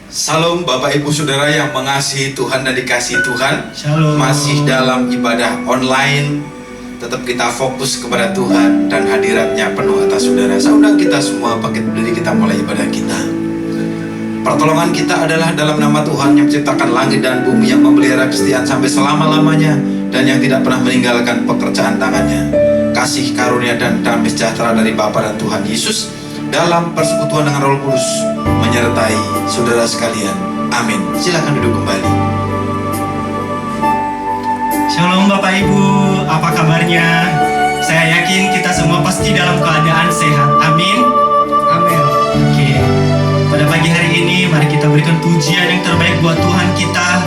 Salam Bapak Ibu Saudara yang mengasihi Tuhan dan dikasihi Tuhan. Shalom. Masih dalam ibadah online, tetap kita fokus kepada Tuhan dan hadiratnya penuh atas saudara. Saya undang kita semua bangkit berdiri, kita mulai ibadah kita. Pertolongan kita adalah dalam nama Tuhan yang menciptakan langit dan bumi, yang memelihara kesetiaan sampai selama-lamanya, dan yang tidak pernah meninggalkan pekerjaan tangannya. Kasih karunia dan damai sejahtera dari Bapa dan Tuhan Yesus dalam persekutuan dengan Roh Kudus menyertai saudara sekalian. Amin. Silakan duduk kembali. Shalom Bapak Ibu, apa kabarnya? Saya yakin kita semua pasti dalam keadaan sehat. Amin. Amin. Oke. Pada pagi hari ini mari kita berikan pujian yang terbaik buat Tuhan kita.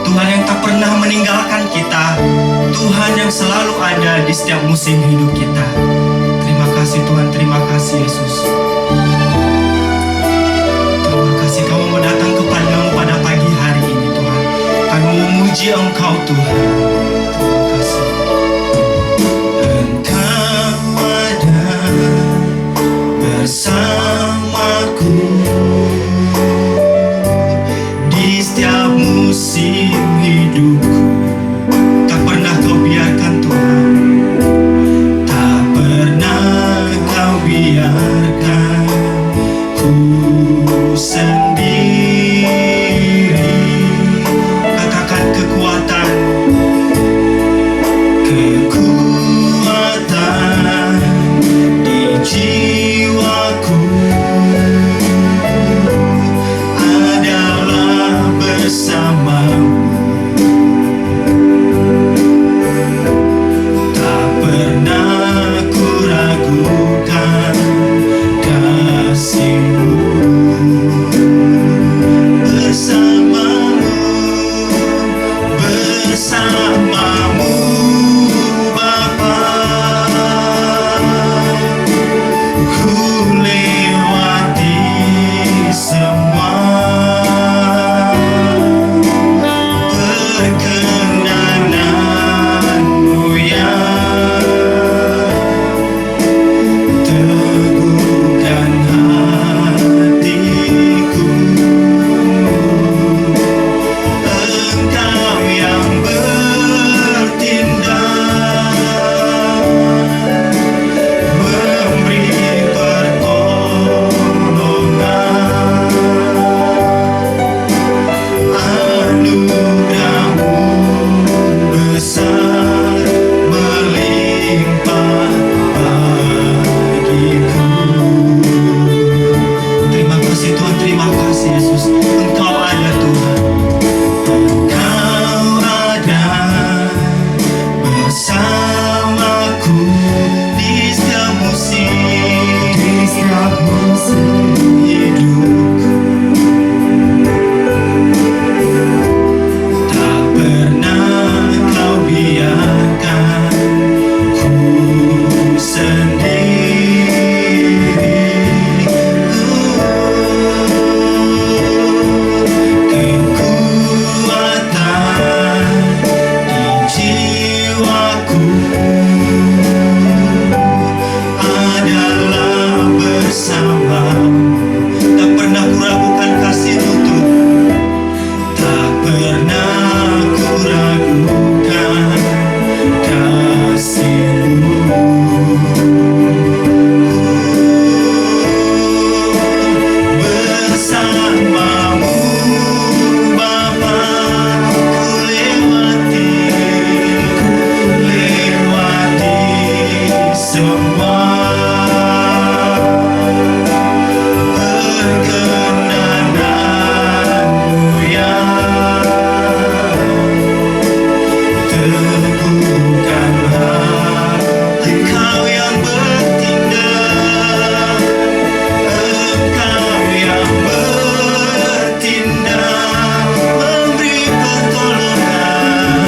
Tuhan yang tak pernah meninggalkan kita. Tuhan yang selalu ada di setiap musim hidup kita. Terima kasih Tuhan, terima kasih Yesus. Terima kasih Kamu mau datang kepadamu pada pagi hari ini Tuhan. Kami memuji Engkau Tuhan. Terima kasih. Engkau ada bersamaku di setiap musim hidupku. Tak pernah Kau biarkan Tuhan. Tak pernah Kau biarkan ku sendiri. Katakan kekuatan di jiwaku adalah bersamamu. Tak pernah ku ragukan kasih-Mu. Bersamamu, bersamamu Bapa, ku lewati semua. Perkenananmu yang teguhkan hatiku. Engkau yang bertindak, memberi pertolongan. Anugerah-Mu besar melimpah bagiku. Terima kasih Tuhan, terima kasih Yesus. Engkau ada Tuhan. Engkau ada bersamaku di setiap musim hidupku. Tak pernah Kau biarkan ku sendiri. Kekuatan di jiwaku adalah bersamamu. Tak pernah ku ragukan kasih-Mu Tuhan. Tak pernah ku ragukan kasih-Mu. Bersamamu Bapa, ku lewati semua. Perkenananmu yang teguhkan hati. Engkau yang bertindak, Engkau yang bertindak, memberi pertolongan.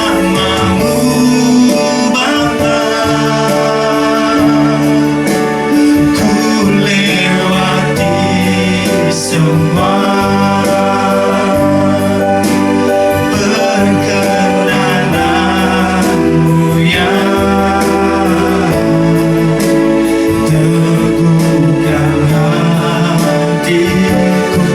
Bersamamu Bapa, ku lewati semua perkenananmu yang teguhkan hatiku.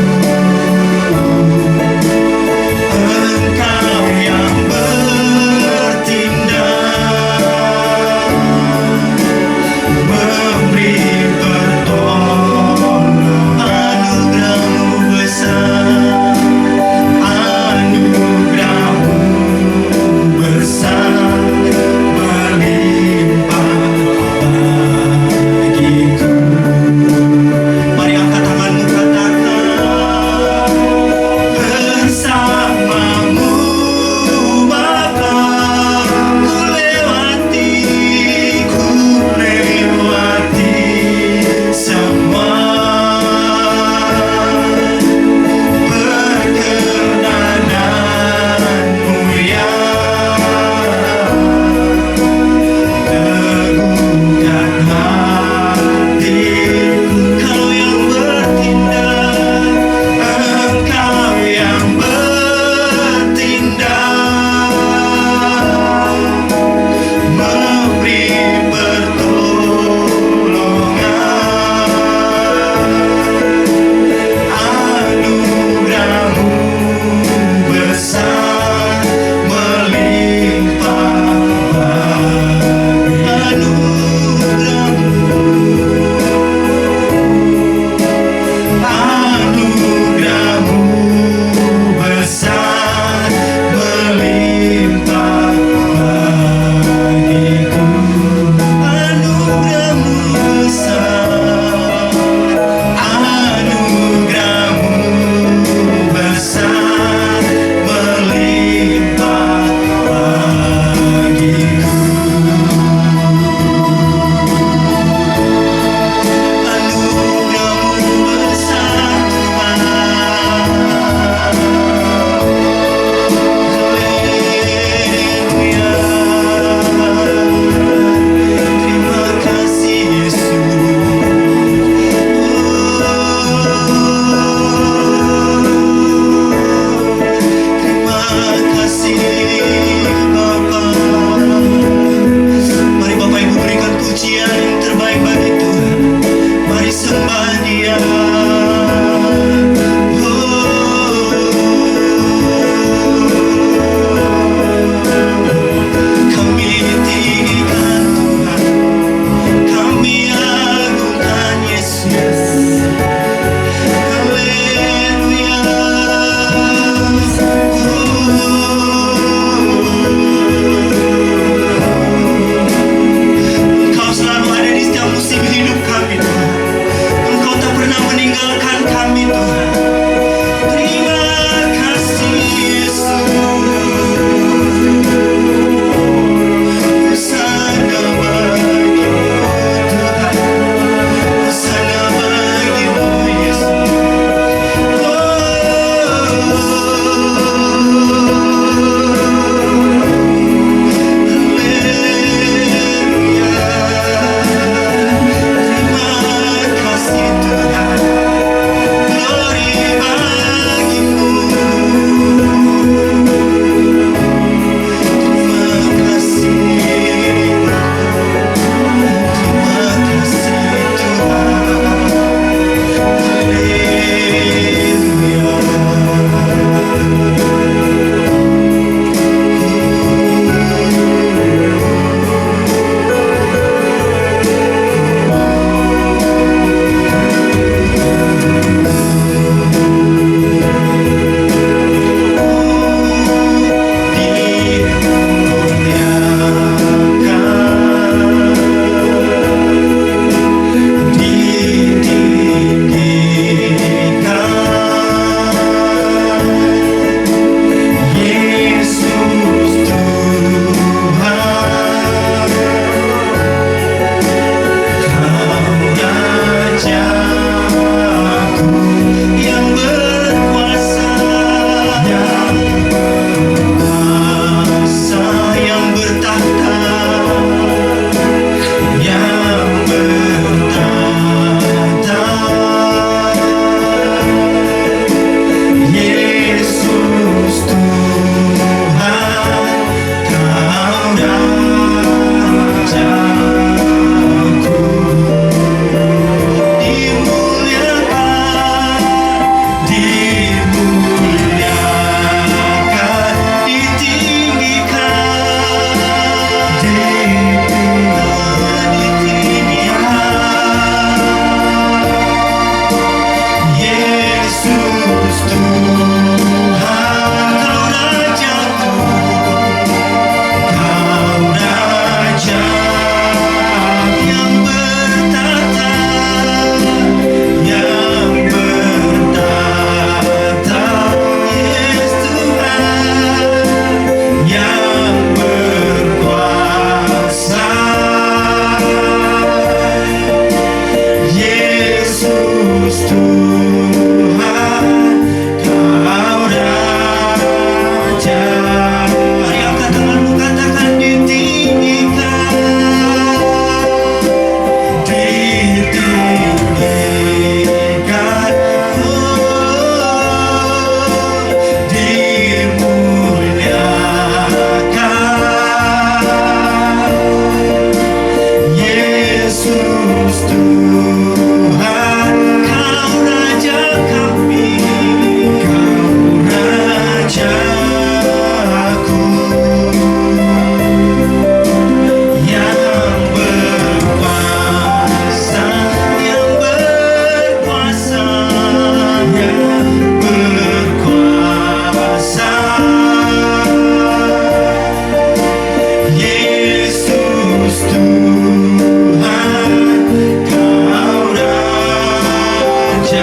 Yesus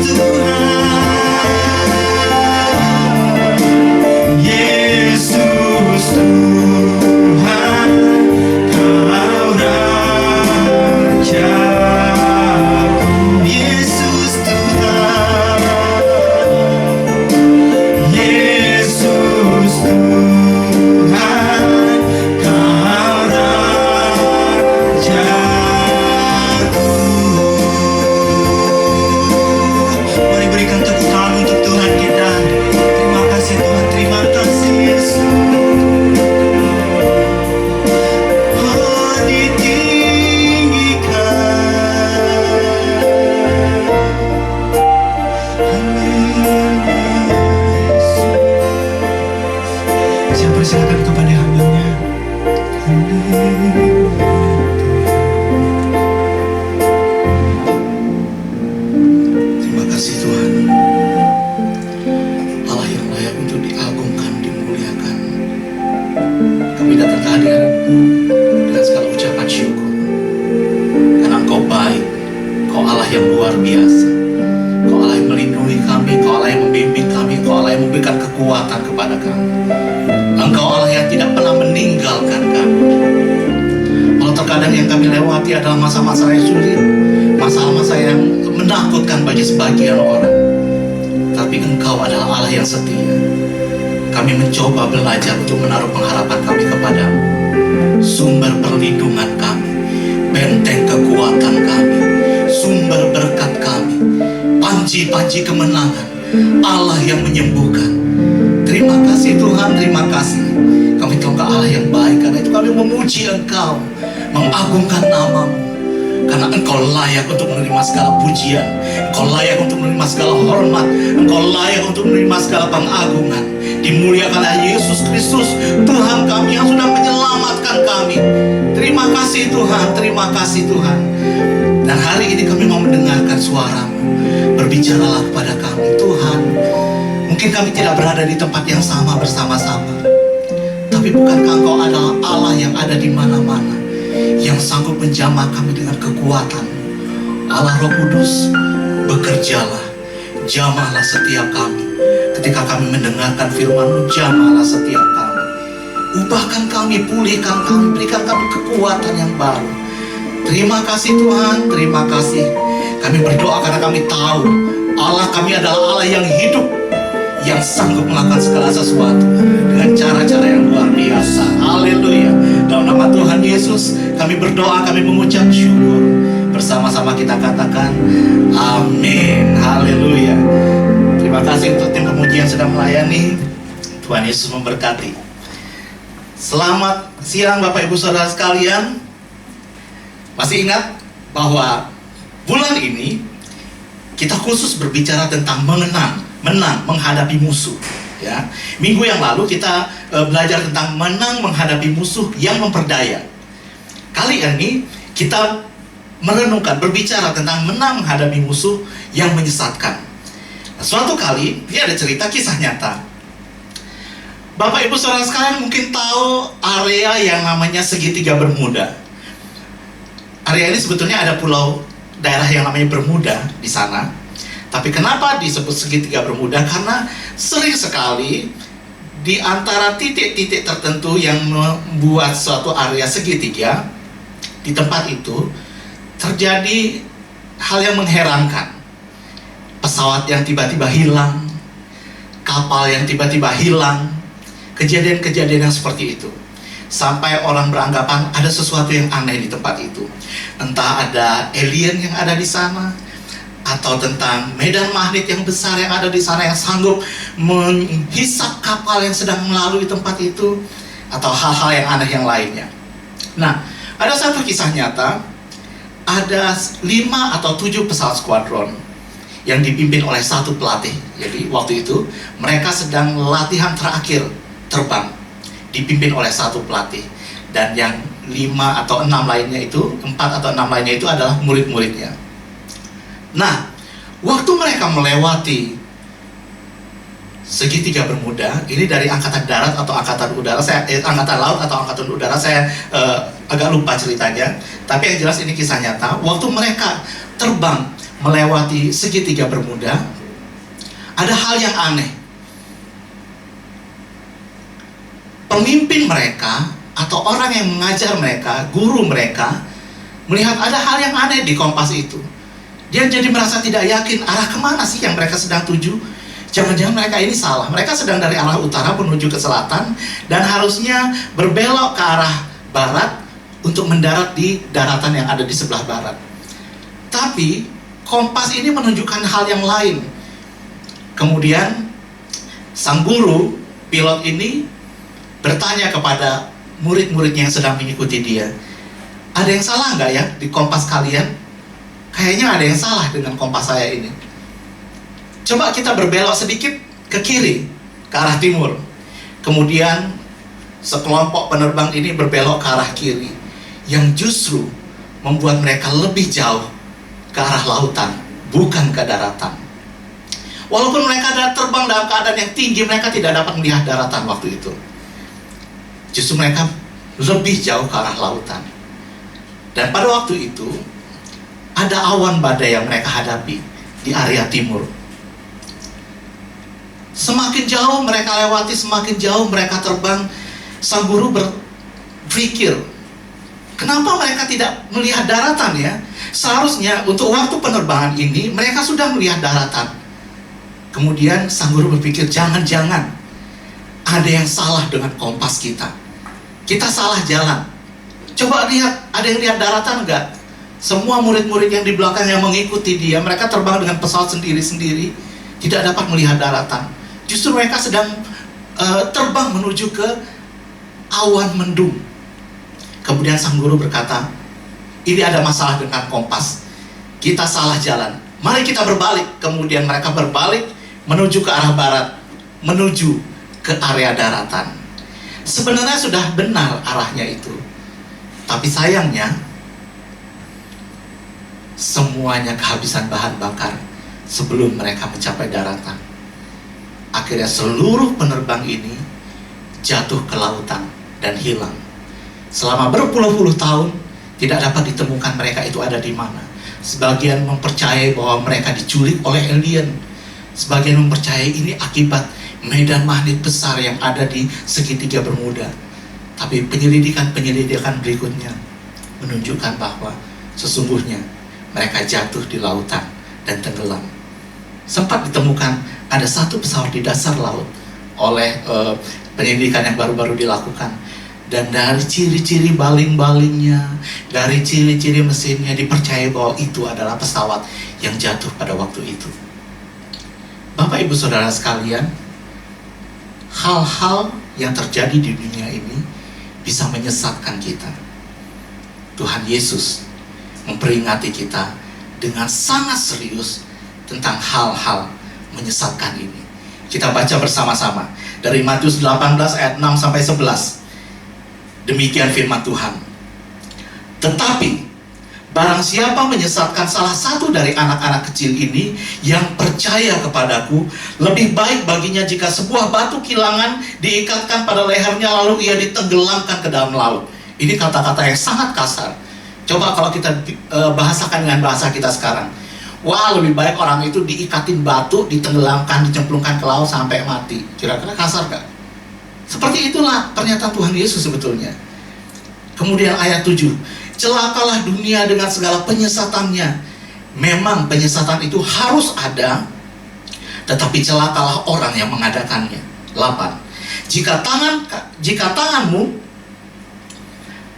Tuhan, Yesus Tuhan, Kau Rajaku. Yesus Tuhan, Yesus Tuhan, Kau Rajaku. Mari berikan tepuk tangan untuk Tuhan kita. Terima kasih Tuhan, terima kasih Yesus. Oh, ditinggikan. Saya persilakan kepada hambanya. Terima kasih Tuhan, Allah yang layak untuk diagungkan, dimuliakan. Kami datang ke hadirat-Mu dengan segala ucapan syukur, karena Engkau baik, Engkau Allah yang luar biasa, Engkau Allah yang melindungi kami, Engkau Allah yang membimbing kami, Engkau Allah yang memberikan kekuatan kepada kami. Engkau Allah yang tidak pernah meninggalkan kami. Kalau terkadang yang kami lewati adalah masa-masa yang sulit, masa-masa yang menakutkan bagi sebagian orang, tapi Engkau adalah Allah yang setia. Kami mencoba belajar untuk menaruh pengharapan kami kepadamu, sumber perlindungan kami, benteng kekuatan kami, sumber berkat kami, panci-panci kemenangan, Allah yang menyembuhkan. Terima kasih Tuhan, terima kasih. Kami tahu Engkau Allah yang baik, karena itu kami memuji Engkau, mengagungkan nama-Mu. Karena Engkau layak untuk menerima segala pujian, Engkau layak untuk menerima segala hormat, Engkau layak untuk menerima segala pengagungan. Dimuliakanlah Yesus Kristus, Tuhan kami yang sudah menyelamatkan kami. Terima kasih Tuhan, terima kasih Tuhan. Dan hari ini kami mau mendengarkan suara-Mu. Berbicaralah kepada kami Tuhan. Mungkin kami tidak berada di tempat yang sama bersama-sama, tapi bukankah Engkau adalah Allah yang ada di mana-mana, yang sanggup menjamah kami dengan kekuatan. Allah Roh Kudus, bekerjalah, jamahlah setiap kami. Ketika kami mendengarkan firman-Mu, jamahlah setiap kami. Ubahkan kami, pulihkan kami, berikan kami kekuatan yang baru. Terima kasih Tuhan, terima kasih. Kami berdoa karena kami tahu Allah kami adalah Allah yang hidup, yang sanggup melakukan segala sesuatu dengan cara-cara yang luar biasa. Haleluya. Dalam nama Tuhan Yesus kami berdoa, kami mengucap syukur. Bersama-sama kita katakan amin. Haleluya. Terima kasih untuk tim pemuji yang sedang melayani. Tuhan Yesus memberkati. Selamat siang Bapak Ibu Saudara sekalian. Masih ingat bahwa bulan ini kita khusus berbicara tentang menang menghadapi musuh, ya. Minggu yang lalu kita belajar tentang menang menghadapi musuh yang memperdaya. Kali ini kita merenungkan, berbicara tentang menang menghadapi musuh yang menyesatkan. Nah, suatu kali, ini ada cerita kisah nyata. Bapak Ibu Saudara sekalian mungkin tahu area yang namanya Segitiga Bermuda. Area ini sebetulnya ada pulau daerah yang namanya Bermuda di sana. Tapi kenapa disebut Segitiga Bermuda? Karena sering sekali di antara titik-titik tertentu yang membuat suatu area segitiga, di tempat itu terjadi hal yang mengherankan. Pesawat yang tiba-tiba hilang, kapal yang tiba-tiba hilang, kejadian-kejadian yang seperti itu. Sampai orang beranggapan ada sesuatu yang aneh di tempat itu. Entah ada alien yang ada di sana, atau tentang medan magnet yang besar yang ada di sana yang sanggup menghisap kapal yang sedang melalui tempat itu, atau hal-hal yang aneh yang lainnya. Nah, ada satu kisah nyata, ada 5 atau 7 pesawat skuadron yang dipimpin oleh satu pelatih. Jadi waktu itu mereka sedang latihan terakhir terbang, dipimpin oleh satu pelatih. Dan yang 5 atau 6 lainnya itu, 4 atau 6 lainnya itu adalah murid-muridnya. Nah, waktu mereka melewati segitiga bermuda. Ini dari angkatan darat atau angkatan udara, angkatan laut atau angkatan udara, saya agak lupa ceritanya. Tapi yang jelas ini kisah nyata. Waktu mereka terbang melewati segitiga bermuda, ada hal yang aneh. Pemimpin mereka atau orang yang mengajar mereka, guru mereka, melihat ada hal yang aneh di kompas itu. Dia jadi merasa tidak yakin arah kemana sih yang mereka sedang tuju. Jangan-jangan mereka ini salah. Mereka sedang dari arah utara menuju ke selatan dan harusnya berbelok ke arah barat untuk mendarat di daratan yang ada di sebelah barat. Tapi kompas ini menunjukkan hal yang lain. Kemudian sang guru pilot ini bertanya kepada murid-muridnya yang sedang mengikuti dia, ada yang salah nggak ya di kompas kalian? Kayaknya ada yang salah dengan kompas saya ini. Coba kita berbelok sedikit ke kiri, ke arah timur. Kemudian sekelompok penerbang ini berbelok ke arah kiri, yang justru membuat mereka lebih jauh ke arah lautan, bukan ke daratan. Walaupun mereka terbang dalam keadaan yang tinggi, mereka tidak dapat melihat daratan waktu itu. Justru mereka lebih jauh ke arah lautan. Dan pada waktu itu ada awan badai yang mereka hadapi di area timur. Semakin jauh mereka lewati, semakin jauh mereka terbang. Sang guru berpikir, kenapa mereka tidak melihat daratan ya? Seharusnya untuk waktu penerbangan ini mereka sudah melihat daratan. Kemudian sang guru berpikir, jangan-jangan ada yang salah dengan kompas kita. Kita salah jalan. Coba lihat, ada yang lihat daratan enggak? Semua murid-murid yang di belakang yang mengikuti dia, mereka terbang dengan pesawat sendiri-sendiri, tidak dapat melihat daratan. Justru mereka sedang terbang menuju ke awan mendung. Kemudian sang guru berkata, ini ada masalah dengan kompas. Kita salah jalan. Mari kita berbalik. Kemudian mereka berbalik menuju ke arah barat, menuju ke area daratan. Sebenarnya sudah benar arahnya itu. Tapi sayangnya, semuanya kehabisan bahan bakar sebelum mereka mencapai daratan. Akhirnya seluruh penerbang ini jatuh ke lautan dan hilang. Selama berpuluh-puluh tahun tidak dapat ditemukan mereka itu ada di mana. Sebagian mempercayai bahwa mereka diculik oleh alien. Sebagian mempercayai ini akibat medan magnet besar yang ada di segitiga bermuda. Tapi penyelidikan berikutnya menunjukkan bahwa sesungguhnya mereka jatuh di lautan dan tenggelam. Sempat ditemukan ada satu pesawat di dasar laut oleh penyelidikan yang baru-baru dilakukan. Dan dari ciri-ciri baling-balingnya, dari ciri-ciri mesinnya, dipercaya bahwa itu adalah pesawat yang jatuh pada waktu itu. Bapak Ibu Saudara sekalian, hal-hal yang terjadi di dunia ini bisa menyesatkan kita. Tuhan Yesus memperingati kita dengan sangat serius tentang hal-hal menyesatkan ini. Kita baca bersama-sama dari Matius 18 ayat 6 sampai 11. Demikian firman Tuhan. Tetapi barang siapa menyesatkan salah satu dari anak-anak kecil ini yang percaya kepadaku, lebih baik baginya jika sebuah batu kilangan diikatkan pada lehernya lalu ia ditenggelamkan ke dalam laut. Ini kata-kata yang sangat kasar. Coba kalau kita bahasakan dengan bahasa kita sekarang. Wah, lebih baik orang itu diikatin batu, ditenggelamkan, dicemplungkan ke laut sampai mati. Kira-kira kasar gak? Seperti itulah pernyataan Tuhan Yesus sebetulnya. Kemudian ayat 7. Celakalah dunia dengan segala penyesatannya. Memang penyesatan itu harus ada, tetapi celakalah orang yang mengadakannya. 8. Jika tanganmu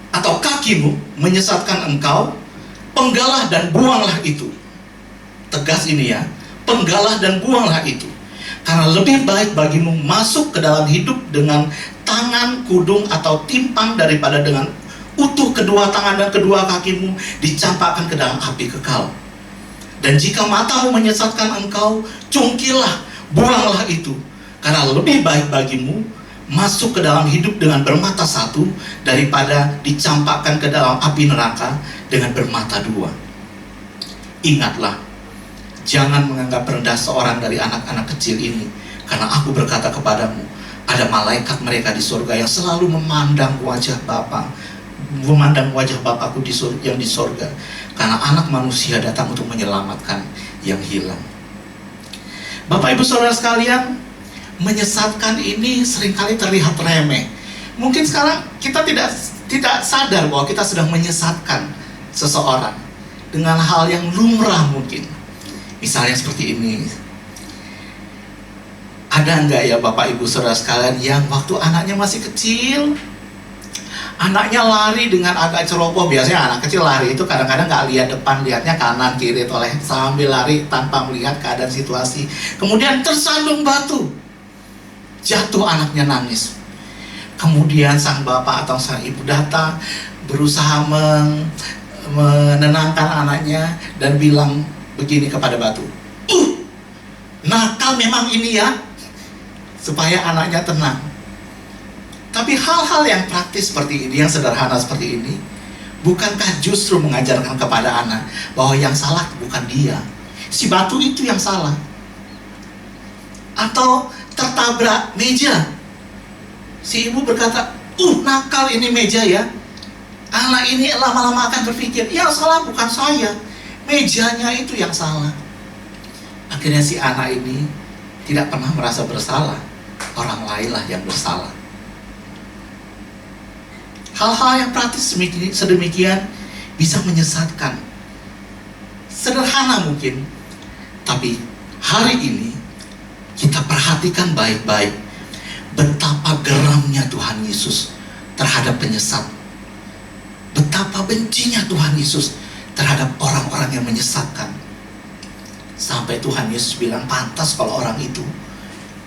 atau kakimu menyesatkan engkau, penggalah dan buanglah itu. Tegas ini ya, penggalah dan buanglah itu. Karena lebih baik bagimu masuk ke dalam hidup dengan tangan, kudung, atau timpang daripada dengan utuh kedua tangan dan kedua kakimu dicampakkan ke dalam api kekal. Dan jika matamu menyesatkan engkau, cungkilah, buanglah itu. Karena lebih baik bagimu masuk ke dalam hidup dengan bermata satu daripada dicampakkan ke dalam api neraka dengan bermata dua. Ingatlah, jangan menganggap rendah seorang dari anak-anak kecil ini, Karena aku berkata kepadamu, ada malaikat mereka di surga yang selalu memandang wajah Bapakku yang di surga. Karena anak manusia datang untuk menyelamatkan yang hilang. Bapak Ibu Saudara sekalian, menyesatkan ini seringkali terlihat remeh. Mungkin sekarang kita tidak sadar bahwa kita sedang menyesatkan seseorang dengan hal yang lumrah mungkin. Misalnya seperti ini. Ada enggak ya Bapak Ibu Saudara sekalian yang waktu anaknya masih kecil, anaknya lari dengan agak ceroboh. Biasanya anak kecil lari itu kadang-kadang nggak lihat depan, lihatnya kanan kiri, sambil lari tanpa melihat keadaan situasi. Kemudian tersandung batu, jatuh, anaknya nangis. Kemudian sang bapak atau sang ibu datang, berusaha menenangkan anaknya dan bilang begini kepada batu, nakal memang ini ya, supaya anaknya tenang. Tapi hal-hal yang praktis seperti ini, yang sederhana seperti ini, bukankah justru mengajarkan kepada anak bahwa yang salah bukan dia, si batu itu yang salah? Atau tertabrak meja, si ibu berkata, nakal ini meja ya. Anak ini lama-lama akan berpikir, yang salah bukan saya, mejanya itu yang salah. Akhirnya si anak ini tidak pernah merasa bersalah, orang lainlah yang bersalah. Hal-hal yang praktis sedemikian bisa menyesatkan. Sederhana mungkin, tapi hari ini kita perhatikan baik-baik betapa geramnya Tuhan Yesus terhadap penyesat. Betapa bencinya Tuhan Yesus terhadap orang-orang yang menyesatkan. Sampai Tuhan Yesus bilang, pantas kalau orang itu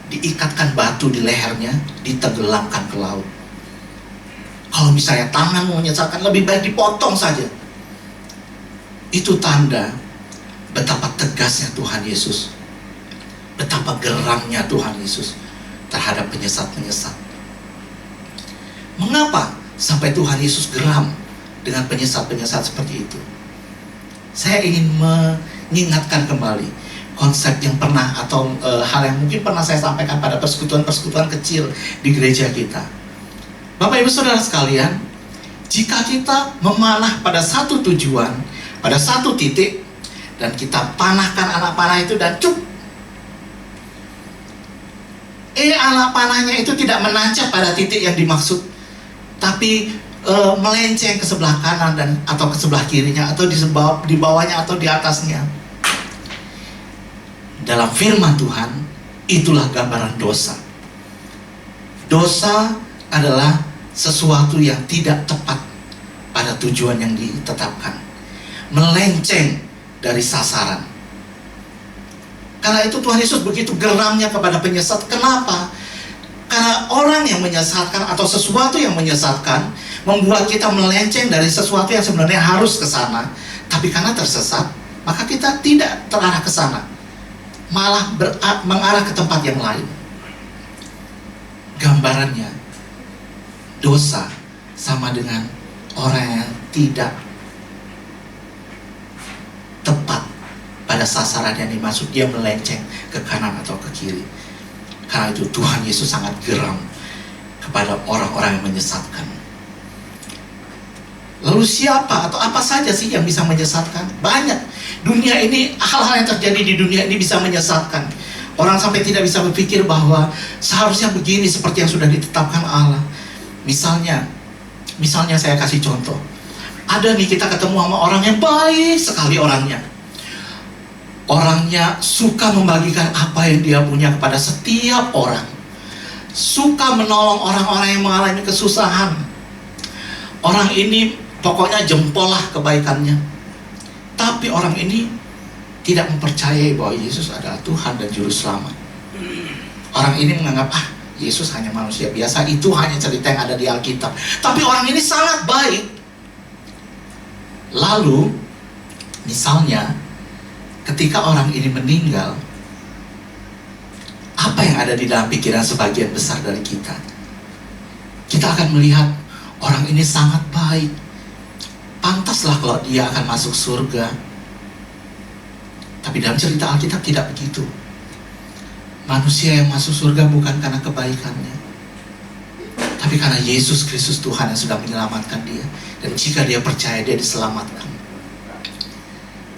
diikatkan batu di lehernya, ditenggelamkan ke laut. Kalau misalnya tangan mau menyesatkan, lebih baik dipotong saja. Itu tanda betapa tegasnya Tuhan Yesus, betapa geramnya Tuhan Yesus terhadap penyesat-penyesat. Mengapa sampai Tuhan Yesus geram dengan penyesat-penyesat seperti itu? Saya ingin mengingatkan kembali konsep yang pernah atau hal yang mungkin pernah saya sampaikan pada persekutuan-persekutuan kecil di gereja kita. Bapak Ibu Saudara sekalian, jika kita memanah pada satu tujuan, pada satu titik, dan kita panahkan anak panah itu dan anak panahnya itu tidak menancap pada titik yang dimaksud, tapi melenceng ke sebelah kanan atau ke sebelah kirinya, atau di bawahnya atau di atasnya. Dalam firman Tuhan, itulah gambaran dosa. Dosa adalah sesuatu yang tidak tepat pada tujuan yang ditetapkan, melenceng dari sasaran. Karena itu Tuhan Yesus begitu geramnya kepada penyesat. Kenapa? Karena orang yang menyesatkan atau sesuatu yang menyesatkan membuat kita melenceng dari sesuatu yang sebenarnya harus ke sana. Tapi karena tersesat, maka kita tidak terarah ke sana, malah mengarah ke tempat yang lain. Gambarannya, dosa sama dengan orang yang tidak tepat pada sasaran yang dimaksud, dia melenceng ke kanan atau ke kiri. Karena itu Tuhan Yesus sangat geram kepada orang-orang yang menyesatkan. Lalu siapa atau apa saja sih yang bisa menyesatkan? Banyak. Dunia ini, hal-hal yang terjadi di dunia ini bisa menyesatkan. Orang sampai tidak bisa berpikir bahwa seharusnya begini seperti yang sudah ditetapkan Allah. Misalnya saya kasih contoh. Ada nih, kita ketemu sama orang yang baik sekali orangnya. Orangnya suka membagikan apa yang dia punya kepada setiap orang. Suka menolong orang-orang yang mengalami kesusahan. Orang ini pokoknya jempol lah kebaikannya. Tapi orang ini tidak mempercayai bahwa Yesus adalah Tuhan dan Juru Selamat. Orang ini menganggap, Yesus hanya manusia biasa, itu hanya cerita yang ada di Alkitab. Tapi orang ini sangat baik. Lalu, misalnya, ketika orang ini meninggal, apa yang ada di dalam pikiran sebagian besar dari kita? Kita akan melihat orang ini sangat baik. Pantaslah kalau dia akan masuk surga. Tapi dalam cerita Alkitab tidak begitu. Manusia yang masuk surga bukan karena kebaikannya, tapi karena Yesus Kristus Tuhan yang sudah menyelamatkan dia. Dan jika dia percaya, dia diselamatkan.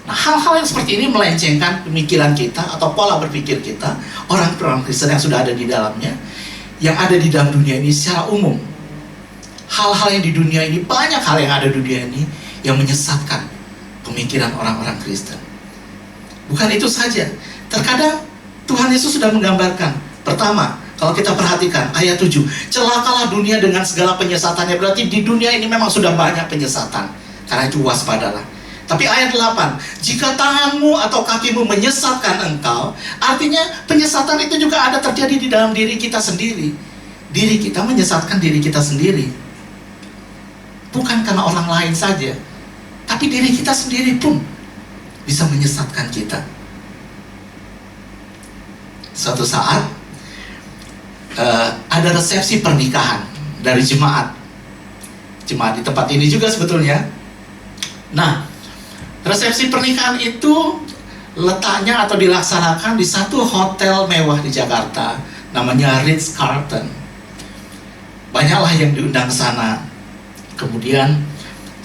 Nah, hal-hal yang seperti ini melencengkan pemikiran kita atau pola berpikir kita, orang-orang Kristen yang sudah ada di dalamnya, yang ada di dalam dunia ini secara umum. Hal-hal yang di dunia ini, banyak hal yang ada di dunia ini yang menyesatkan pemikiran orang-orang Kristen. Bukan itu saja, terkadang Tuhan Yesus sudah menggambarkan. Pertama, kalau kita perhatikan ayat 7, celakalah dunia dengan segala penyesatannya. Berarti di dunia ini memang sudah banyak penyesatan. Karena itu waspadalah. Tapi ayat 8, jika tanganmu atau kakimu menyesatkan engkau, artinya penyesatan itu juga ada terjadi di dalam diri kita sendiri. Diri kita menyesatkan diri kita sendiri. Bukan karena orang lain saja, tapi diri kita sendiri pun bisa menyesatkan kita. Suatu saat ada resepsi pernikahan dari jemaat di tempat ini juga sebetulnya. Nah, resepsi pernikahan itu letaknya atau dilaksanakan di satu hotel mewah di Jakarta, namanya Ritz-Carlton. Banyaklah yang diundang ke sana. Kemudian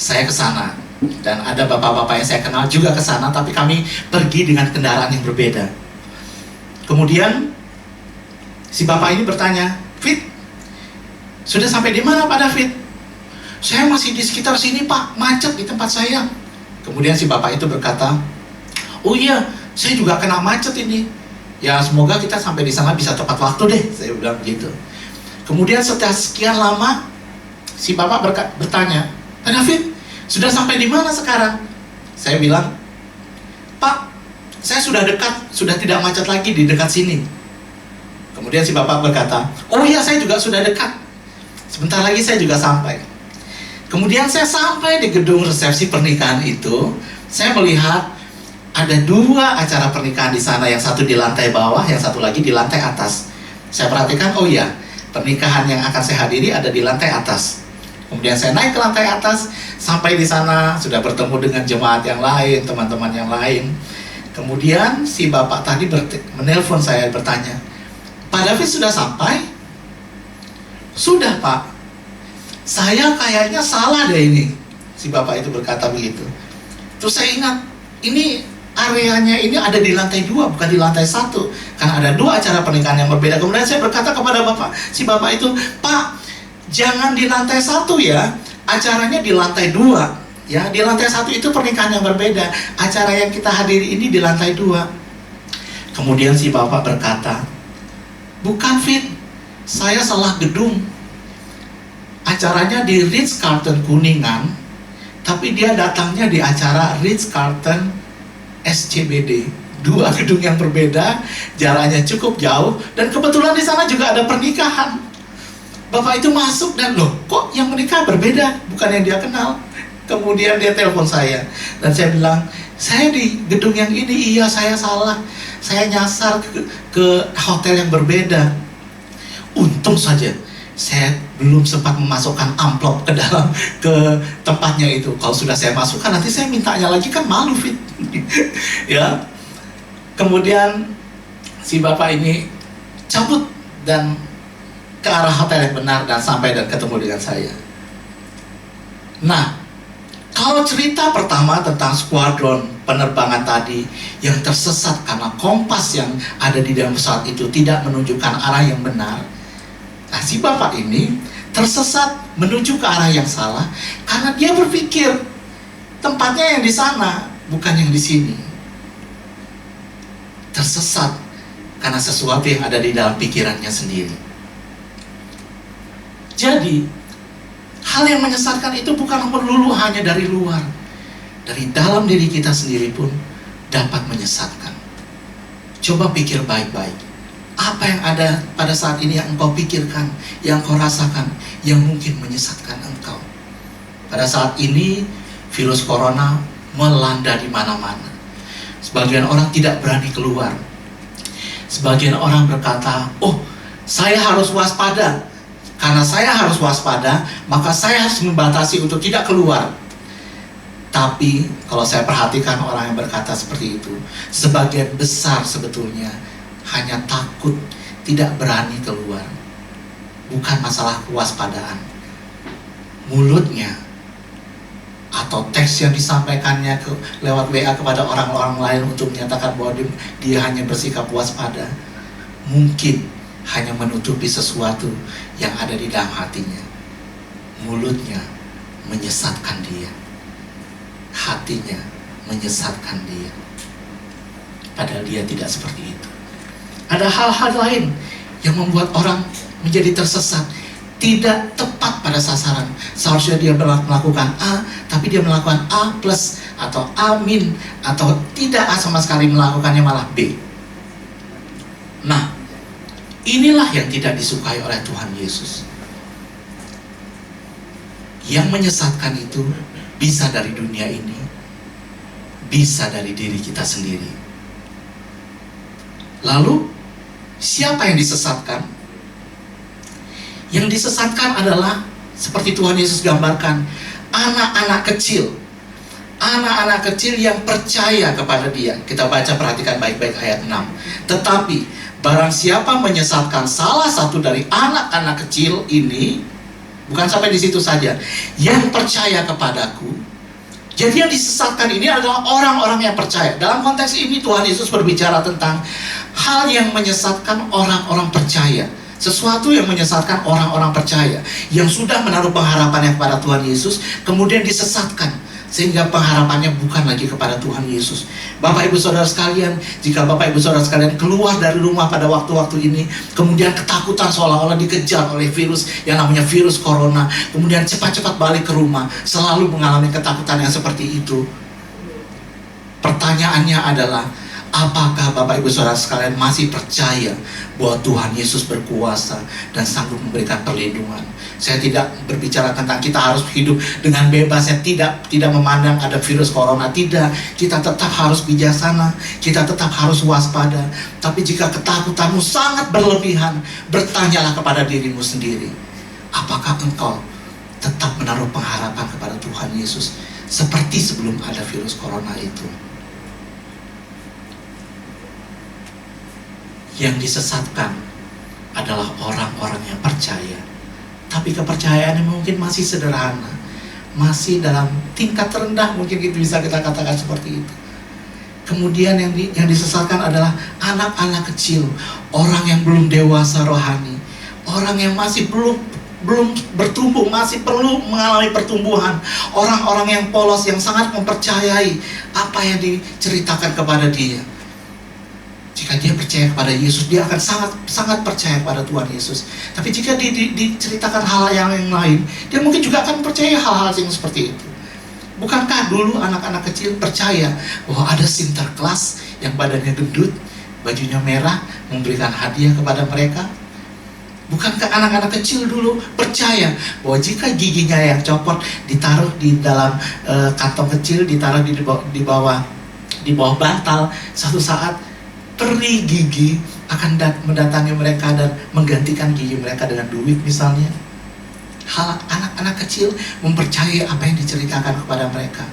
saya ke sana dan ada bapak-bapak yang saya kenal juga ke sana, tapi kami pergi dengan kendaraan yang berbeda. Kemudian si bapak ini bertanya, "Fit, sudah sampai di mana Pak David?" "Saya masih di sekitar sini Pak, macet di tempat saya." Kemudian si bapak itu berkata, "Oh iya, saya juga kena macet ini. Ya semoga kita sampai di sana bisa tepat waktu deh." Saya bilang begitu. Kemudian setelah sekian lama, si bapak bertanya, "Pak David, sudah sampai di mana sekarang?" Saya bilang, "Pak, saya sudah dekat, sudah tidak macet lagi di dekat sini." Kemudian si bapak berkata, "Oh iya, saya juga sudah dekat. Sebentar lagi saya juga sampai." Kemudian saya sampai di gedung resepsi pernikahan itu. Saya melihat ada dua acara pernikahan di sana, yang satu di lantai bawah, yang satu lagi di lantai atas. Saya perhatikan, oh iya, pernikahan yang akan saya hadiri ada di lantai atas. Kemudian saya naik ke lantai atas, sampai di sana sudah bertemu dengan jemaat yang lain, teman-teman yang lain. Kemudian si bapak tadi menelpon saya, bertanya, "Pak David sudah sampai?" "Sudah Pak. Saya kayaknya salah deh ini." Si bapak itu berkata begitu. Terus saya ingat, ini areanya ini ada di lantai 2, bukan di lantai 1. Karena ada dua acara pernikahan yang berbeda. Kemudian saya berkata kepada bapak, si bapak itu, "Pak, jangan di lantai 1 ya, acaranya di lantai 2. Ya, di lantai 1 itu pernikahan yang berbeda. Acara yang kita hadiri ini di lantai 2. Kemudian si bapak berkata, "Bukan Fit, saya salah gedung. Acaranya di Ritz-Carlton Kuningan, tapi dia datangnya di acara Ritz-Carlton SCBD. Dua gedung yang berbeda, jaraknya cukup jauh, dan kebetulan di sana juga ada pernikahan." Bapak itu masuk dan, "Loh, kok yang menikah berbeda? Bukan yang dia kenal." Kemudian dia telepon saya, dan saya bilang, "Saya di gedung yang ini." "Iya, saya salah. Saya nyasar ke hotel yang berbeda." Untung saja saya belum sempat memasukkan amplop ke tempatnya itu. Kalau sudah saya masukkan, nanti saya mintanya lagi, kan malu Fit. Ya. Kemudian si bapak ini cabut dan ke arah hotel yang benar dan sampai dan ketemu dengan saya. Nah, kalau cerita pertama tentang skuadron penerbangan tadi yang tersesat karena kompas yang ada di dalam pesawat itu tidak menunjukkan arah yang benar. Nah, si bapak ini tersesat menuju ke arah yang salah karena dia berpikir tempatnya yang di sana, bukan yang di sini. Tersesat karena sesuatu yang ada di dalam pikirannya sendiri. Jadi, hal yang menyesatkan itu bukan melulu hanya dari luar. Dari dalam diri kita sendiri pun dapat menyesatkan. Coba pikir baik-baik. Apa yang ada pada saat ini yang engkau pikirkan, yang engkau rasakan, yang mungkin menyesatkan engkau? Pada saat ini, virus corona melanda di mana-mana. Sebagian orang tidak berani keluar. Sebagian orang berkata, "Oh, saya harus waspada. Karena saya harus waspada, maka saya harus membatasi untuk tidak keluar." Tapi kalau saya perhatikan orang yang berkata seperti itu, sebagian besar sebetulnya hanya takut, tidak berani keluar. Bukan masalah kewaspadaan. Mulutnya atau teks yang disampaikannya lewat WA kepada orang-orang lain untuk menyatakan bahwa dia hanya bersikap waspada, mungkin hanya menutupi sesuatu yang ada di dalam hatinya. Mulutnya menyesatkan dia, hatinya menyesatkan dia, padahal dia tidak seperti itu. Ada hal-hal lain yang membuat orang menjadi tersesat, tidak tepat pada sasaran. Seharusnya dia melakukan A, tapi dia melakukan A plus atau A-, atau tidak A sama sekali, melakukannya malah B. Nah, inilah yang tidak disukai oleh Tuhan Yesus. Yang menyesatkan itu bisa dari dunia ini, bisa dari diri kita sendiri. Lalu, siapa yang disesatkan? Yang disesatkan adalah seperti Tuhan Yesus gambarkan, anak-anak kecil. Anak-anak kecil yang percaya kepada dia. Kita baca, perhatikan baik-baik ayat 6. Tetapi barang siapa menyesatkan salah satu dari anak-anak kecil ini, bukan sampai di situ saja, yang percaya kepadaku. Jadi yang disesatkan ini adalah orang-orang yang percaya. Dalam konteks ini Tuhan Yesus berbicara tentang hal yang menyesatkan orang-orang percaya. Sesuatu yang menyesatkan orang-orang percaya yang sudah menaruh pengharapannya kepada Tuhan Yesus, kemudian disesatkan sehingga pengharapannya bukan lagi kepada Tuhan Yesus. Bapak Ibu Saudara sekalian, jika Bapak Ibu Saudara sekalian keluar dari rumah pada waktu-waktu ini, kemudian ketakutan seolah-olah dikejar oleh virus yang namanya virus corona, kemudian cepat-cepat balik ke rumah, selalu mengalami ketakutan yang seperti itu. Pertanyaannya adalah, apakah Bapak Ibu Saudara sekalian masih percaya bahwa Tuhan Yesus berkuasa dan sanggup memberikan perlindungan? Saya tidak berbicara tentang kita harus hidup dengan bebas, saya tidak memandang ada virus corona, tidak. Kita tetap harus bijaksana, kita tetap harus waspada. Tapi jika ketakutanmu sangat berlebihan, bertanyalah kepada dirimu sendiri, apakah engkau tetap menaruh pengharapan kepada Tuhan Yesus seperti sebelum ada virus corona itu? Yang disesatkan adalah orang-orang yang percaya, tapi kepercayaannya mungkin masih sederhana, masih dalam tingkat rendah, mungkin itu bisa kita katakan seperti itu. Kemudian yang disesatkan adalah anak-anak kecil, orang yang belum dewasa rohani, orang yang masih belum bertumbuh, masih perlu mengalami pertumbuhan, orang-orang yang polos, yang sangat mempercayai apa yang diceritakan kepada dia. Jika dia percaya kepada Yesus, dia akan sangat percaya kepada Tuhan Yesus. Tapi jika diceritakan hal yang lain, dia mungkin juga akan percaya hal-hal yang seperti itu. Bukankah dulu anak-anak kecil percaya bahwa ada Sinterklas yang badannya gendut, bajunya merah, memberikan hadiah kepada mereka? Bukankah anak-anak kecil dulu percaya bahwa jika giginya yang copot ditaruh di dalam kantong kecil, ditaruh di bawah bantal, suatu saat peri gigi akan mendatangi mereka dan menggantikan gigi mereka dengan duit misalnya? Anak-anak kecil mempercayai apa yang diceritakan kepada mereka.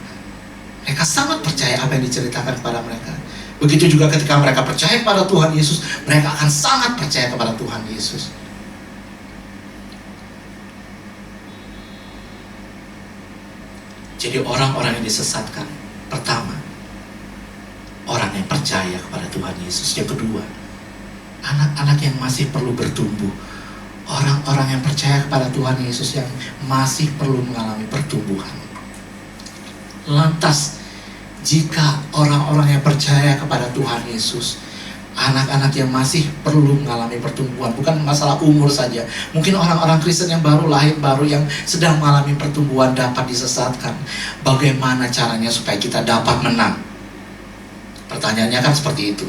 Mereka sangat percaya apa yang diceritakan kepada mereka. Begitu juga ketika mereka percaya kepada Tuhan Yesus, mereka akan sangat percaya kepada Tuhan Yesus. Jadi orang-orang yang disesatkan, pertama, orang yang percaya kepada Tuhan Yesus. Yang kedua, anak-anak yang masih perlu bertumbuh, orang-orang yang percaya kepada Tuhan Yesus yang masih perlu mengalami pertumbuhan. Lantas, jika orang-orang yang percaya kepada Tuhan Yesus, anak-anak yang masih perlu mengalami pertumbuhan, bukan masalah umur saja. Mungkin orang-orang Kristen yang baru lahir, yang sedang mengalami pertumbuhan dapat disesatkan. Bagaimana caranya supaya kita dapat menang? Pertanyaannya kan seperti itu.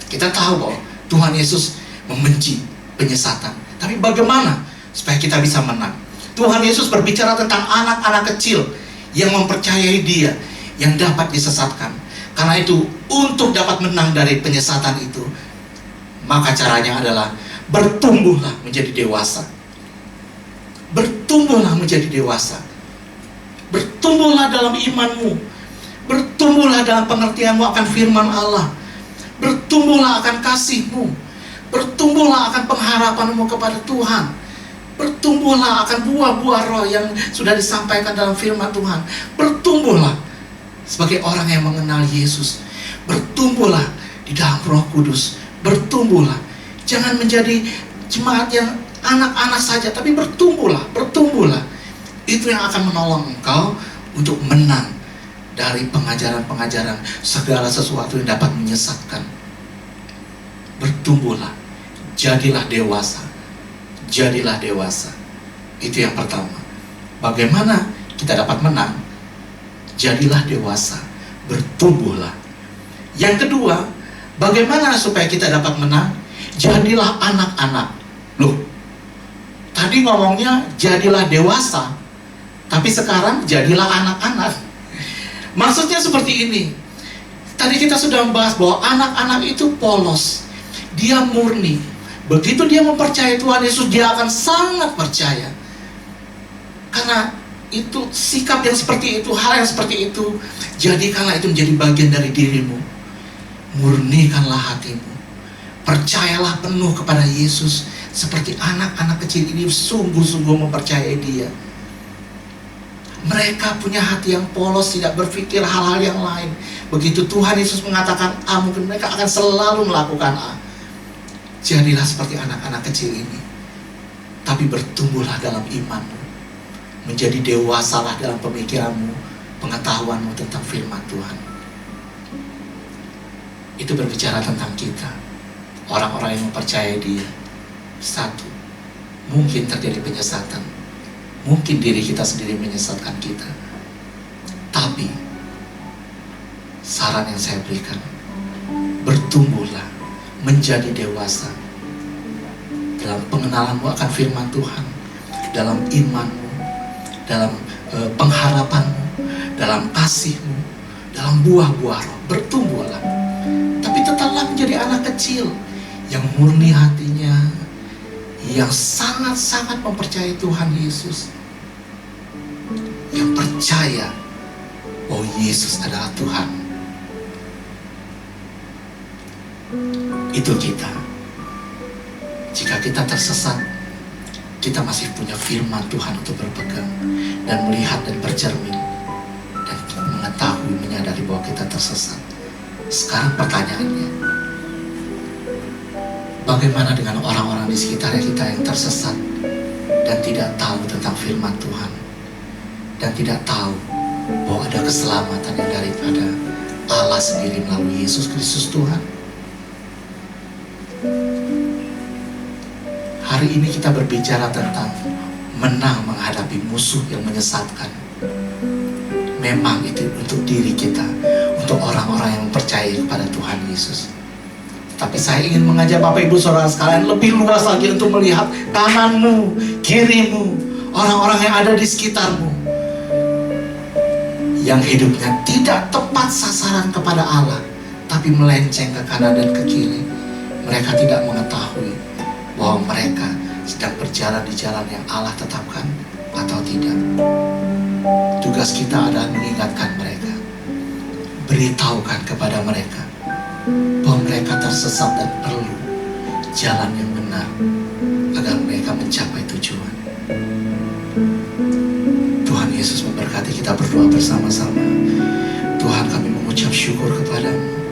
Kita tahu bahwa Tuhan Yesus membenci penyesatan. Tapi bagaimana supaya kita bisa menang? Tuhan Yesus berbicara tentang anak-anak kecil yang mempercayai Dia, yang dapat disesatkan. Karena itu, untuk dapat menang dari penyesatan itu, maka caranya adalah bertumbuhlah menjadi dewasa. Bertumbuhlah menjadi dewasa. Bertumbuhlah dalam imanmu. Bertumbuhlah dalam pengertianmu akan firman Allah. Bertumbuhlah akan kasihmu. Bertumbuhlah akan pengharapanmu kepada Tuhan. Bertumbuhlah akan buah-buah roh yang sudah disampaikan dalam firman Tuhan. Bertumbuhlah sebagai orang yang mengenal Yesus. Bertumbuhlah di dalam Roh Kudus. Bertumbuhlah. Jangan menjadi jemaat yang anak-anak saja, tapi bertumbuhlah, bertumbuhlah. Itu yang akan menolong engkau untuk menang dari pengajaran-pengajaran segala sesuatu yang dapat menyesatkan. Bertumbuhlah, jadilah dewasa, jadilah dewasa. Itu yang pertama. Bagaimana kita dapat menang? Jadilah dewasa, bertumbuhlah. Yang kedua, bagaimana supaya kita dapat menang? Jadilah anak-anak. Loh, tadi ngomongnya jadilah dewasa, tapi sekarang jadilah anak-anak. Maksudnya seperti ini. Tadi kita sudah membahas bahwa anak-anak itu polos. Dia murni. Begitu dia mempercayai Tuhan Yesus, dia akan sangat percaya. Karena itu sikap yang seperti itu, hal yang seperti itu, jadikanlah itu menjadi bagian dari dirimu. Murnikanlah hatimu. Percayalah penuh kepada Yesus. Seperti anak-anak kecil ini sungguh-sungguh mempercayai Dia. Mereka punya hati yang polos, tidak berpikir hal-hal yang lain. Begitu Tuhan Yesus mengatakan A, mungkin mereka akan selalu melakukan A. Jadilah seperti anak-anak kecil ini. Tapi bertumbuhlah dalam imanmu. Menjadi dewasalah dalam pemikiranmu, pengetahuanmu tentang firman Tuhan. Itu berbicara tentang kita, orang-orang yang mempercayai Dia. Satu, mungkin terjadi penyesatan. Mungkin diri kita sendiri menyesatkan kita. Tapi saran yang saya berikan, bertumbuhlah, menjadi dewasa dalam pengenalanmu akan firman Tuhan, dalam imanmu, dalam pengharapanmu, dalam kasihmu, dalam buah-buah roh. Bertumbuhlah. Tapi tetaplah menjadi anak kecil yang murni hatinya, yang sangat-sangat mempercayai Tuhan Yesus, yang percaya bahwa Yesus adalah Tuhan. Itu kita. Jika kita tersesat, kita masih punya firman Tuhan untuk berpegang dan melihat dan bercermin dan mengetahui, menyadari bahwa kita tersesat. Sekarang pertanyaannya, bagaimana dengan orang-orang di sekitar kita yang tersesat dan tidak tahu tentang firman Tuhan dan tidak tahu bahwa ada keselamatan yang daripada Allah sendiri melalui Yesus Kristus Tuhan? Hari ini kita berbicara tentang menang menghadapi musuh yang menyesatkan. Memang itu untuk diri kita, untuk orang-orang yang percaya kepada Tuhan Yesus. Tapi saya ingin mengajak Bapak Ibu Saudara sekalian lebih luas lagi untuk melihat kananmu, kirimu, orang-orang yang ada di sekitarmu, yang hidupnya tidak tepat sasaran kepada Allah, tapi melenceng ke kanan dan ke kiri. Mereka tidak mengetahui bahwa mereka sedang berjalan di jalan yang Allah tetapkan atau tidak. Tugas kita adalah mengingatkan mereka, beritahukan kepada mereka bahwa mereka tersesat dan perlu jalan yang benar agar mereka mencapai tujuan. Tuhan Yesus memberkati. Kita berdoa bersama-sama. Tuhan, kami mengucap syukur kepadamu.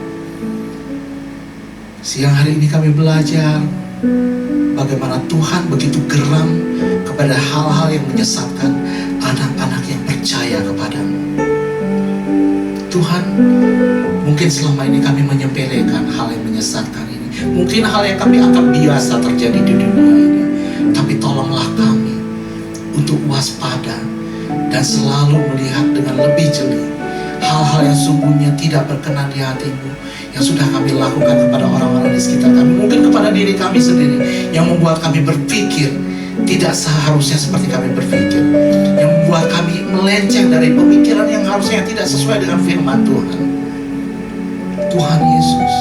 Siang hari ini kami belajar bagaimana Tuhan begitu geram kepada hal-hal yang menyesatkan anak-anak yang percaya kepadamu. Tuhan, mungkin selama ini kami menyepelekan hal yang menyesatkan ini. Mungkin hal yang kami anggap biasa terjadi di dunia ini. Tapi tolonglah kami untuk waspada dan selalu melihat dengan lebih jeli hal-hal yang sungguhnya tidak berkenan di hatimu, yang sudah kami lakukan kepada orang-orang di sekitar kami, mungkin kepada diri kami sendiri, yang membuat kami berpikir tidak seharusnya seperti kami berpikir, yang membuat kami melenceng dari pemikiran yang harusnya tidak sesuai dengan firman Tuhan. Tuhan Yesus,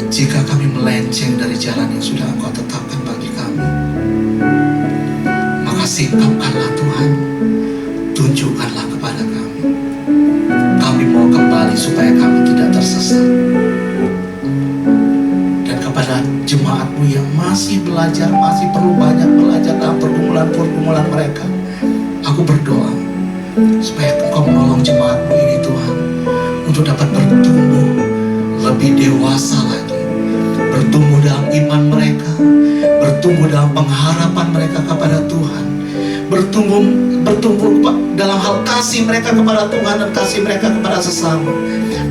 jika kami melenceng dari jalan yang sudah Engkau tetapkan bagi kami, maka singkapkanlah Tuhan, tunjukkanlah kepada kami. Kami mau kembali supaya kami tidak tersesat. belajar, masih perlu banyak belajar dalam pergumulan-pergumulan mereka. Aku berdoa supaya Engkau menolong jemaatmu ini Tuhan, untuk dapat bertumbuh lebih dewasa lagi, bertumbuh dalam iman mereka, bertumbuh dalam pengharapan mereka kepada Tuhan, bertumbuh dalam hal kasih mereka kepada Tuhan dan kasih mereka kepada sesama,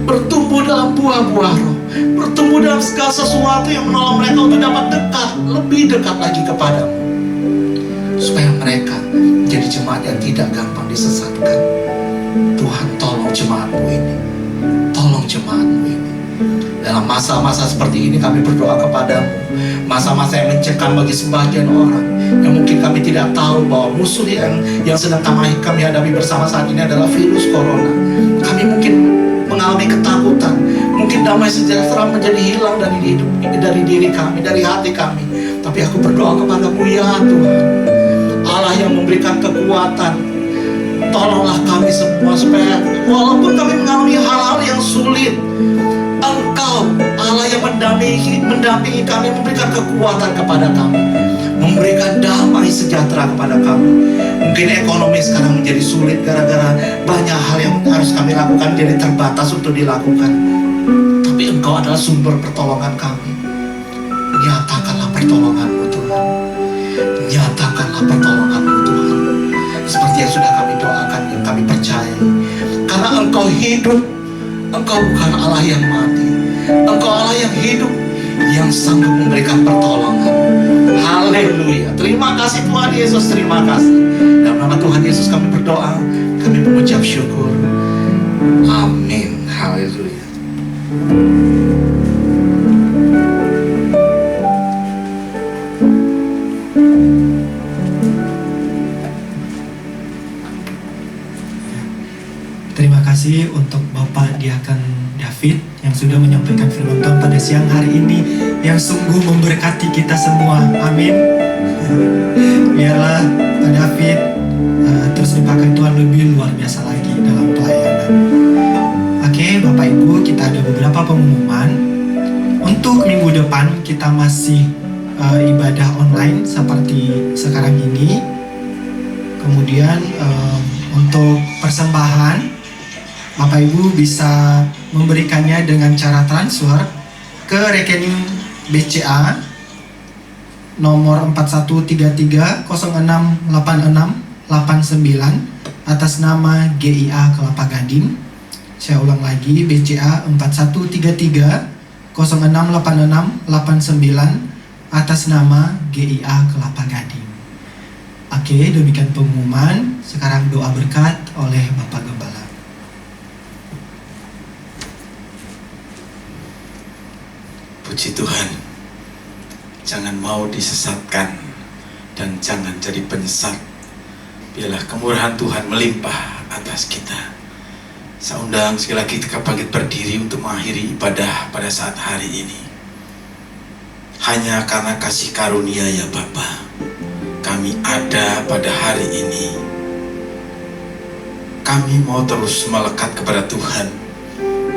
bertumbuh dalam buah-buah roh, bertumbuh dalam segala sesuatu yang menolong mereka untuk dapat dekat, lebih dekat lagi kepadamu, supaya mereka jadi jemaat yang tidak gampang disesatkan. Tuhan, tolong jemaatmu ini, tolong jemaatmu ini. Dalam masa-masa seperti ini kami berdoa kepadamu, masa-masa yang mencekam bagi sebagian orang, yang mungkin kami tidak tahu bahwa musuh yang sedang kami hadapi bersama saat ini adalah virus corona. Kami mungkin mengalami ketakutan, mungkin damai sejahtera menjadi hilang dari diri kami, dari hati kami. Tapi aku berdoa kepadamu, ya Tuhan, Allah yang memberikan kekuatan, tolonglah kami semua supaya walaupun kami mengalami hal-hal yang sulit, Engkau Allah yang mendampingi kami, memberikan kekuatan kepada kami, memberikan damai sejahtera kepada kami. Mungkin ekonomi sekarang menjadi sulit gara-gara banyak hal yang harus kami lakukan jadi terbatas untuk dilakukan. Tapi Engkau adalah sumber pertolongan kami. Nyatakanlah pertolongan-Mu Tuhan, nyatakanlah pertolongan-Mu Tuhan, seperti yang sudah kami doakan, yang kami percaya. Karena Engkau hidup, Engkau bukan Allah yang mati, Engkau Allah yang hidup, yang sanggup memberikan pertolongan. Haleluya. Terima kasih Tuhan Yesus, terima kasih. Dalam nama Tuhan Yesus kami berdoa, kami mengucap syukur. Amin. Haleluya. Terima kasih untuk Bapak Diaken David yang sudah menyampaikan firman Tuhan pada siang hari ini, yang sungguh memberkati kita semua. Amin. Biarlah Pak David terus dipakai Tuhan lebih luar biasa lagi dalam pelayanan. Oke, Bapak Ibu, kita ada beberapa pengumuman. Untuk minggu depan kita masih ibadah online seperti sekarang ini. Kemudian untuk persembahan, Bapak Ibu bisa memberikannya dengan cara transfer ke rekening BCA nomor 4133068689 atas nama GIA Kelapa Gading. Saya ulang lagi, BCA 4133068689 atas nama GIA Kelapa Gading. Oke, demikian pengumuman. Sekarang doa berkat oleh Bapak Gembala. Puji Tuhan, jangan mau disesatkan dan jangan jadi penyesat. Biarlah kemurahan Tuhan melimpah atas kita. Saya undang sekali lagi kita bangkit berdiri untuk mengakhiri ibadah pada saat hari ini. Hanya karena kasih karunia ya Bapa, kami ada pada hari ini. Kami mau terus melekat kepada Tuhan,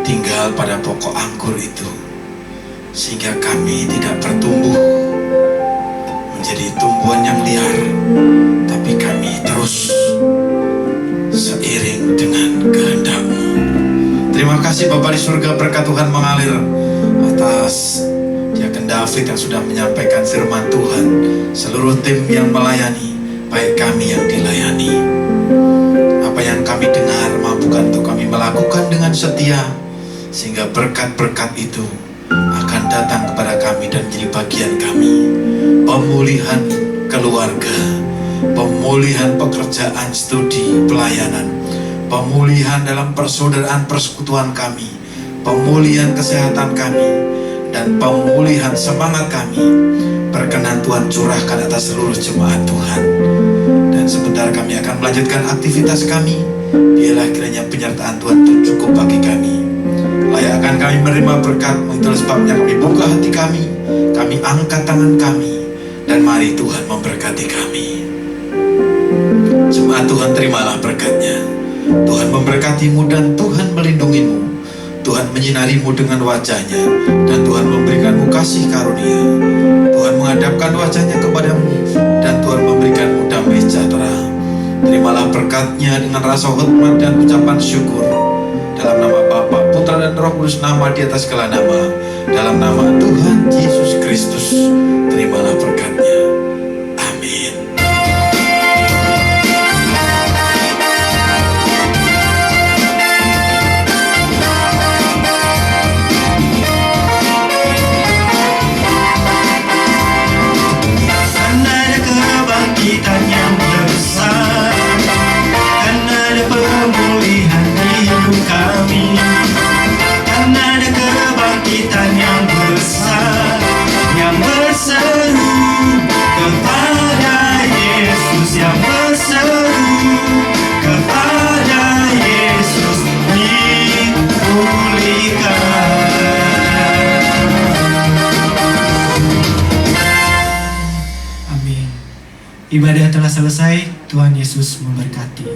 tinggal pada pokok anggur itu, sehingga kami tidak bertumbuh menjadi tumbuhan yang liar, tapi kami terus seiring dengan kehendak-Mu. Terima kasih Bapa di surga, berkat Tuhan mengalir atas Diaken David yang sudah menyampaikan firman Tuhan, seluruh tim yang melayani, baik kami yang dilayani. Apa yang kami dengar mampukan untuk kami melakukan dengan setia, sehingga berkat-berkat itu akan datang kepada kami dan menjadi bagian kami. Pemulihan keluarga, pemulihan pekerjaan, studi, pelayanan, pemulihan dalam persaudaraan persekutuan kami, pemulihan kesehatan kami, dan pemulihan semangat kami. Berkenan Tuhan curahkan atas seluruh jemaat Tuhan. Dan sebentar kami akan melanjutkan aktivitas kami. Biarlah kiranya penyertaan Tuhan itu cukup bagi kami. Layak akan kami menerima berkat-Mu, itulah sebabnya kami buka hati kami angkat tangan kami, dan mari Tuhan memberkati kami. Jemaat Tuhan, terimalah berkat-Nya. Tuhan memberkati-mu dan Tuhan melindungi-mu. Tuhan menyinarimu dengan wajahnya, dan Tuhan memberikanmu kasih karunia. Tuhan menghadapkan wajahnya kepadamu, dan Tuhan memberikanmu damai sejahtera. Terimalah berkat-Nya dengan rasa hormat dan ucapan syukur. Dalam nama Bapa, Putra, dan Roh Kudus, nama di atas segala nama. Dalam nama Tuhan Yesus Kristus, terimalah berkat-Nya. Amin. Karena ada kebangkitan yang besar, karena ada pemulihan hidup kami, karena ada kebangkitan yang besar, yang berseru kepada Yesus, yang berseru kepada Yesus dipulihkan. Amin. Ibadah telah selesai. Tuhan Yesus memberkati.